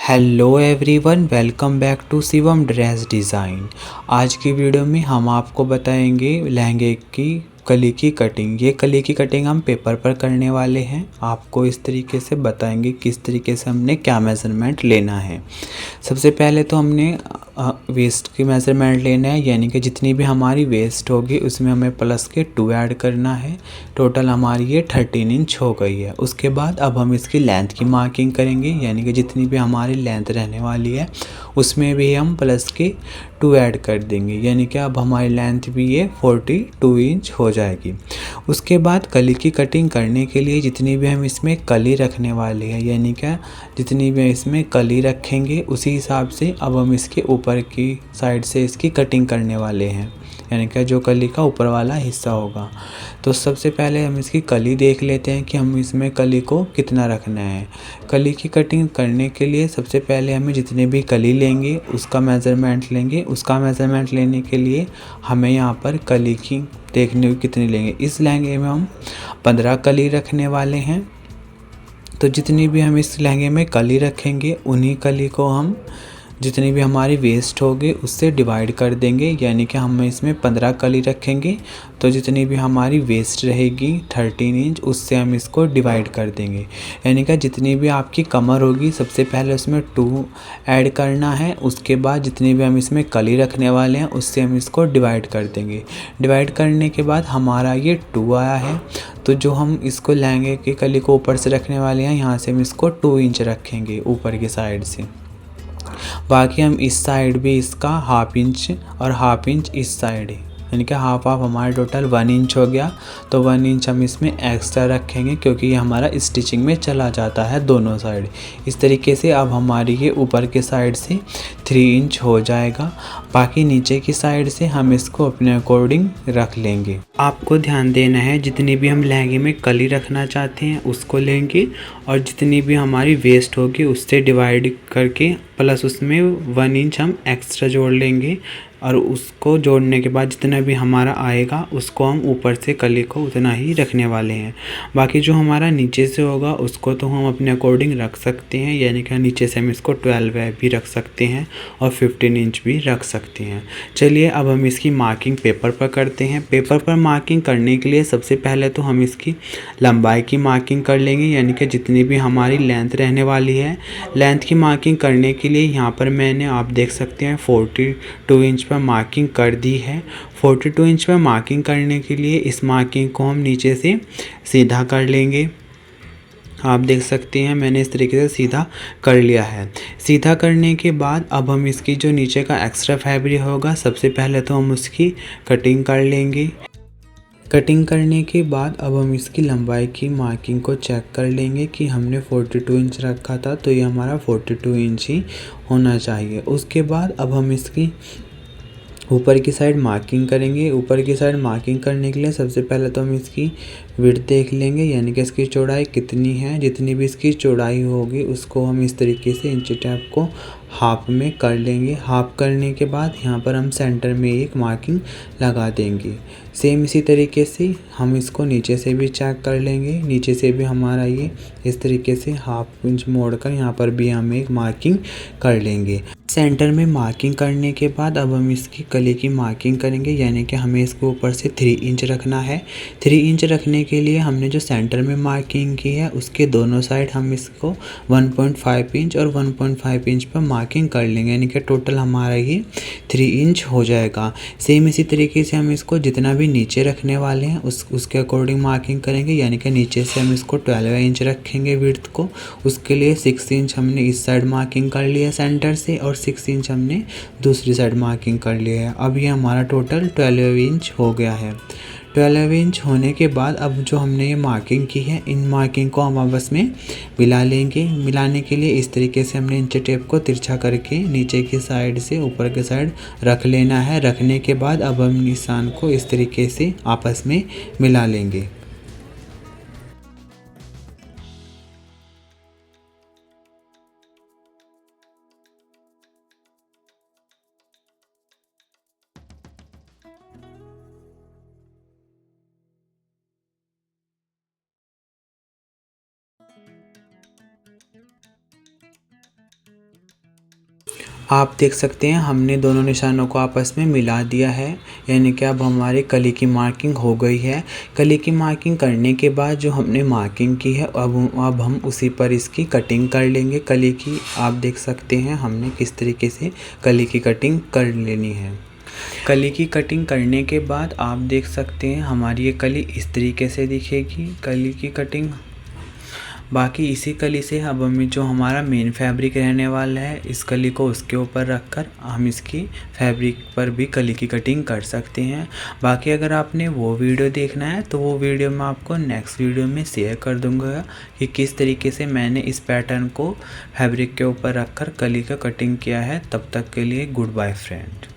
Hello everyone, welcome back to Shivam dress design. आज की video में हम आपको बताएंगे लहंगे की कली की कटिंग। ये कली की कटिंग हम पेपर पर करने वाले हैं। आपको इस तरीके से बताएंगे किस तरीके से हमने क्या मेज़रमेंट लेना है। सबसे पहले तो हमने वेस्ट की मेज़रमेंट लेना है, यानी कि जितनी भी हमारी वेस्ट होगी उसमें हमें प्लस के 2 ऐड करना है। टोटल हमारी ये 13 इंच हो गई है। उसके बाद अब हम इसकी लेंथ की मार्किंग करेंगे, यानी कि जितनी भी हमारी लेंथ रहने वाली है उसमें भी हम प्लस के 2 ऐड कर देंगे, यानी कि अब हमारी लेंथ भी ये 42 इंच हो जाएगी। उसके बाद कली की कटिंग करने के लिए जितनी भी हम इसमें कली रखने वाले हैं, यानी कि जितनी भी इसमें कली रखेंगे उसी हिसाब से अब हम इसके ऊपर की साइड से इसकी कटिंग करने वाले हैं, यानी कि जो कली का ऊपर वाला हिस्सा होगा। तो सबसे पहले हम इसकी कली देख लेते हैं कि हम इसमें कली को कितना रखना है। कली की कटिंग करने के लिए सबसे पहले हमें जितने भी कली लेंगे उसका मेज़रमेंट लेंगे। उसका मेज़रमेंट लेने के लिए हमें यहाँ पर कली की देखने को कितनी लेंगे। इस लहंगे में हम 15 कली रखने वाले हैं। तो जितनी भी हम इस लहंगे में कली रखेंगे उन्हीं कली को हम जितनी भी हमारी वेस्ट होगी उससे डिवाइड कर देंगे, यानी कि हम इसमें 15 कली रखेंगे तो जितनी भी हमारी वेस्ट रहेगी 13 इंच उससे हम इसको डिवाइड कर देंगे। यानी कि जितनी भी आपकी कमर होगी सबसे पहले उसमें 2 ऐड करना है। उसके बाद जितनी भी हम इसमें कली रखने वाले हैं उससे हम इसको डिवाइड कर देंगे। डिवाइड करने के बाद हमारा ये 2 आया है। तो जो हम इसको लहंगे की कली को ऊपर से रखने वाले हैं यहाँ से हम इसको 2 इंच रखेंगे ऊपर की साइड से। बाकी हम इस साइड भी इसका हाफ इंच और हाफ इंच इस साइड है, यानी कि हाफ हाफ हमारा टोटल 1 इंच हो गया। तो 1 इंच हम इसमें एक्स्ट्रा रखेंगे क्योंकि ये हमारा स्टिचिंग में चला जाता है दोनों साइड। इस तरीके से अब हमारी ये ऊपर के साइड से 3 इंच हो जाएगा। बाकी नीचे की साइड से हम इसको अपने अकॉर्डिंग रख लेंगे। आपको ध्यान देना है जितनी भी हम लहंगे में कली रखना चाहते हैं उसको लेंगे और जितनी भी हमारी वेस्ट होगी उससे डिवाइड करके प्लस उसमें 1 इंच हम एक्स्ट्रा जोड़ लेंगे और उसको जोड़ने के बाद जितना भी हमारा आएगा उसको हम ऊपर से कली को उतना ही रखने वाले हैं। बाकी जो हमारा नीचे से होगा उसको तो हम अपने अकॉर्डिंग रख सकते हैं, यानी कि नीचे से हम इसको 12 भी रख सकते हैं और 15 इंच भी रख सकते हैं। चलिए अब हम इसकी मार्किंग पेपर पर करते हैं। पेपर पर मार्किंग करने के लिए सबसे पहले तो हम इसकी लंबाई की मार्किंग कर लेंगे, यानी कि जितनी भी हमारी लेंथ रहने वाली है। लेंथ की मार्किंग करने के लिए यहाँ पर मैंने आप देख सकते हैं 42 इंच पर मार्किंग कर दी है। 42 इंच पर मार्किंग करने के लिए इस मार्किंग को हम नीचे से सीधा कर लेंगे। आप देख सकते हैं मैंने इस तरीके से सीधा कर लिया है। सीधा करने के बाद अब हम इसकी जो नीचे का एक्स्ट्रा फैब्रिक होगा सबसे पहले तो हम उसकी कटिंग कर लेंगे। कटिंग करने के बाद अब हम इसकी लंबाई की मार्किंग को चेक कर लेंगे कि हमने 42 इंच रखा था तो ये हमारा 42 इंच ही होना चाहिए। उसके बाद अब हम इसकी ऊपर की साइड मार्किंग करेंगे। ऊपर की साइड मार्किंग करने के लिए सबसे पहले तो हम इसकी विड्थ देख लेंगे, यानी कि इसकी चौड़ाई कितनी है। जितनी भी इसकी चौड़ाई होगी उसको हम इस तरीके से इंची टेप को हाफ में कर लेंगे। हाफ करने के बाद यहाँ पर हम सेंटर में एक मार्किंग लगा देंगे। सेम इसी तरीके से हम इसको नीचे से भी चेक कर लेंगे। नीचे से भी हमारा ये इस तरीके से हाफ इंच मोड़ कर यहाँ पर भी हम एक मार्किंग कर लेंगे। सेंटर में मार्किंग करने के बाद अब हम इसकी कली की मार्किंग करेंगे, यानी कि हमें इसको ऊपर से 3 इंच रखना है। 3 इंच रखने के लिए हमने जो सेंटर में मार्किंग की है उसके दोनों साइड हम इसको 1.5 इंच और 1.5 इंच पर मार्किंग कर लेंगे, यानी कि टोटल हमारा ये 3 इंच हो जाएगा। सेम इसी तरीके से हम इसको जितना भी नीचे रखने वाले हैं उसके अकॉर्डिंग मार्किंग करेंगे, यानी कि नीचे से हम इसको 12 इंच रखेंगे विड्थ को। उसके लिए 6 इंच हमने इस साइड मार्किंग कर लिया सेंटर से और 6 इंच हमने दूसरी साइड मार्किंग कर लिया है। अब ये हमारा टोटल 12 इंच हो गया है। 12 इंच होने के बाद अब जो हमने ये मार्किंग की है इन मार्किंग को हम आपस में मिला लेंगे। मिलाने के लिए इस तरीके से हमने इंच टेप को तिरछा करके नीचे की साइड से ऊपर की साइड रख लेना है। रखने के बाद अब हम निशान को इस तरीके से आपस में मिला लेंगे। आप देख सकते हैं हमने दोनों निशानों को आपस में मिला दिया है, यानी कि अब हमारी कली की मार्किंग हो गई है। कली की मार्किंग करने के बाद जो हमने मार्किंग की है अब हम उसी पर इसकी कटिंग कर लेंगे कली की। आप देख सकते हैं हमने किस तरीके से कली की कटिंग कर लेनी है। कली की कटिंग करने के बाद आप देख सकते हैं हमारी ये कली इस तरीके से दिखेगी कली की कटिंग। बाकी इसी कली से अब हमें जो हमारा मेन फैब्रिक रहने वाला है इस कली को उसके ऊपर रखकर हम इसकी फैब्रिक पर भी कली की कटिंग कर सकते हैं। बाकी अगर आपने वो वीडियो देखना है तो वो वीडियो मैं आपको नेक्स्ट वीडियो में शेयर कर दूंगा कि किस तरीके से मैंने इस पैटर्न को फैब्रिक के ऊपर रखकर कली का कटिंग किया है। तब तक के लिए गुड बाय फ्रेंड।